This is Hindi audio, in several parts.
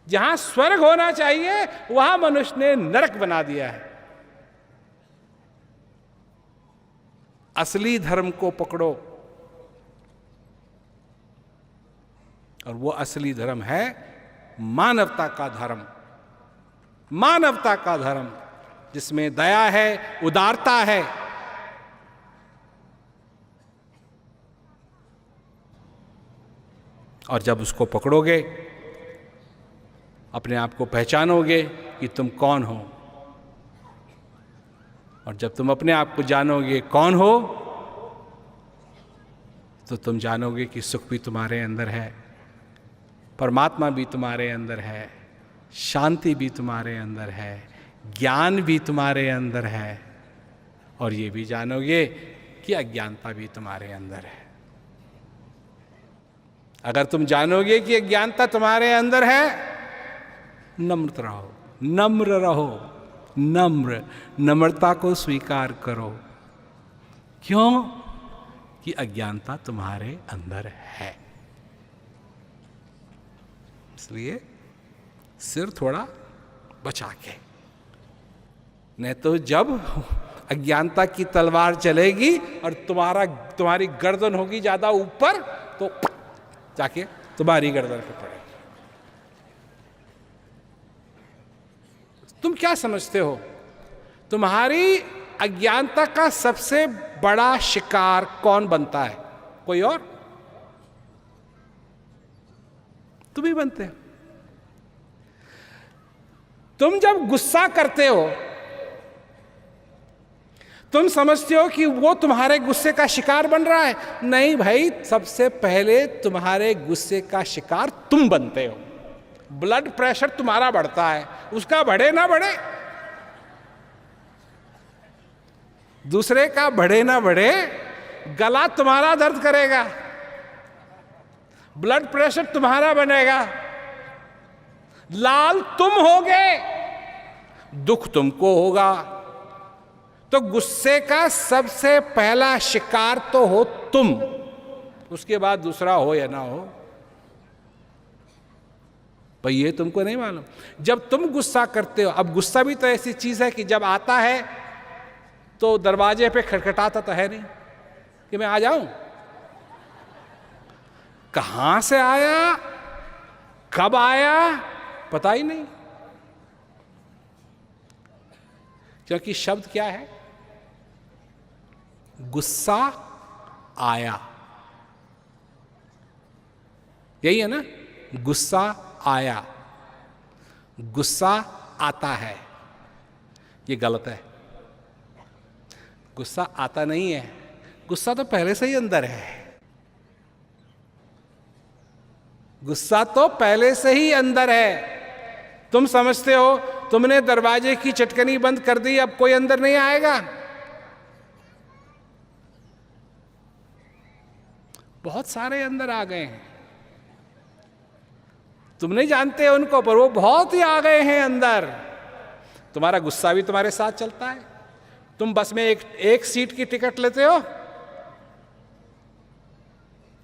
जहां स्वर्ग होना चाहिए वहां मनुष्य ने नरक बना दिया है। असली धर्म को पकड़ो, और वो असली धर्म है मानवता का धर्म। मानवता का धर्म जिसमें दया है, उदारता है। और जब उसको पकड़ोगे, अपने आप को पहचानोगे कि तुम कौन हो, और जब तुम अपने आप को जानोगे कौन हो, तो तुम जानोगे कि सुख भी तुम्हारे अंदर है, परमात्मा भी तुम्हारे अंदर है, शांति भी तुम्हारे अंदर है, ज्ञान भी तुम्हारे अंदर है, और ये भी जानोगे कि अज्ञानता भी तुम्हारे अंदर है। अगर तुम जानोगे कि अज्ञानता तुम्हारे अंदर है, नम्र रहो, नम्र रहो, नम्रता को स्वीकार करो। क्यों? कि अज्ञानता तुम्हारे अंदर है। इसलिए सिर थोड़ा बचा के, नहीं तो जब अज्ञानता की तलवार चलेगी और तुम्हारी गर्दन होगी ज्यादा ऊपर, तो जाके तुम्हारी गर्दन पे पड़ेगी। तुम क्या समझते हो? तुम्हारी अज्ञानता का सबसे बड़ा शिकार कौन बनता है? कोई और? तुम ही बनते हो। तुम जब गुस्सा करते हो, तुम समझते हो कि वो तुम्हारे गुस्से का शिकार बन रहा है। नहीं भाई, सबसे पहले तुम्हारे गुस्से का शिकार तुम बनते हो। ब्लड प्रेशर तुम्हारा बढ़ता है, उसका बढ़े ना बढ़े, दूसरे का बढ़े ना बढ़े, गला तुम्हारा दर्द करेगा, ब्लड प्रेशर तुम्हारा बनेगा, लाल तुम होगे, दुख तुमको होगा। तो गुस्से का सबसे पहला शिकार तो हो तुम, उसके बाद दूसरा हो या ना हो, पर ये तुमको नहीं मालूम। जब तुम गुस्सा करते हो, अब गुस्सा भी तो ऐसी चीज है कि जब आता है तो दरवाजे पे खटखटाता तो है नहीं कि मैं आ जाऊं। कहां से आया, कब आया, पता ही नहीं। क्योंकि शब्द क्या है? गुस्सा आया, यही है ना? गुस्सा आया, गुस्सा आता है, ये गलत है। गुस्सा आता नहीं है, गुस्सा तो पहले से ही अंदर है। गुस्सा तो पहले से ही अंदर है। तुम समझते हो तुमने दरवाजे की चटकनी बंद कर दी, अब कोई अंदर नहीं आएगा। बहुत सारे अंदर आ गए हैं, तुम नहीं जानते उनको, पर वो बहुत ही आ गए हैं अंदर। तुम्हारा गुस्सा भी तुम्हारे साथ चलता है। तुम बस में एक सीट की टिकट लेते हो,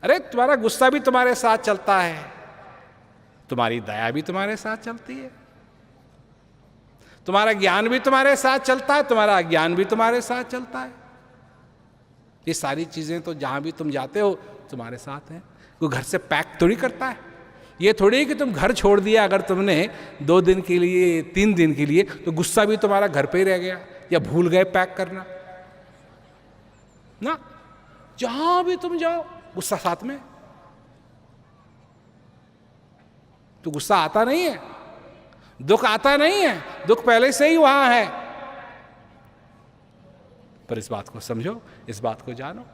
अरे तुम्हारा गुस्सा भी तुम्हारे साथ चलता है, तुम्हारी दया भी तुम्हारे साथ चलती है, तुम्हारा ज्ञान भी तुम्हारे साथ चलता है, तुम्हारा अज्ञान भी तुम्हारे साथ चलता है। ये सारी चीजें तो जहां भी तुम जाते हो तुम्हारे साथ हैं। कोई घर से पैक थोड़ी करता है। ये थोड़ी है कि तुम घर छोड़ दिया अगर तुमने 2 दिन के लिए, 3 दिन के लिए, तो गुस्सा भी तुम्हारा घर पे ही रह गया, या भूल गए पैक करना ना। जहां भी तुम जाओ गुस्सा साथ में। तो गुस्सा आता नहीं है, दुख आता नहीं है, दुख पहले से ही वहां है। पर इस बात को समझो, इस बात को जानो,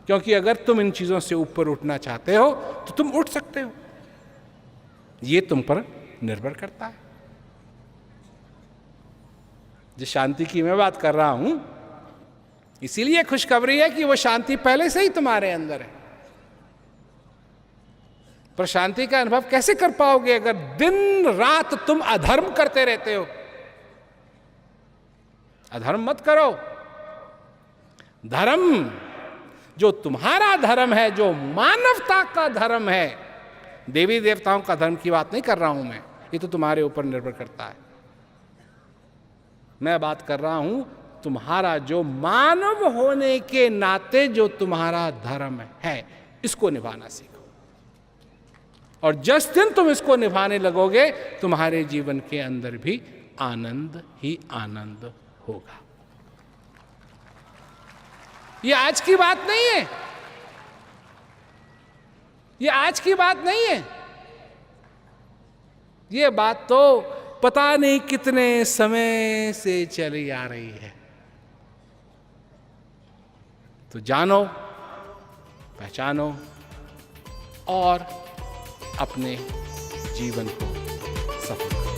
क्योंकि अगर तुम इन चीजों से ऊपर उठना चाहते हो तो तुम उठ सकते हो। ये तुम पर निर्भर करता है। जिस शांति की मैं बात कर रहा हूं, इसीलिए खुशखबरी है कि वो शांति पहले से ही तुम्हारे अंदर है। पर शांति का अनुभव कैसे कर पाओगे अगर दिन रात तुम अधर्म करते रहते हो? अधर्म मत करो। धर्म जो तुम्हारा धर्म है, जो मानवता का धर्म है, देवी देवताओं का धर्म की बात नहीं कर रहा हूं मैं, ये तो तुम्हारे ऊपर निर्भर करता है। मैं बात कर रहा हूं तुम्हारा जो मानव होने के नाते जो तुम्हारा धर्म है, इसको निभाना सीखो। और जिस दिन तुम इसको निभाने लगोगे, तुम्हारे जीवन के अंदर भी आनंद ही आनंद होगा। ये आज की बात नहीं है, ये आज की बात नहीं है, ये बात तो पता नहीं कितने समय से चली आ रही है। तो जानो, पहचानो और अपने जीवन को सफल करो।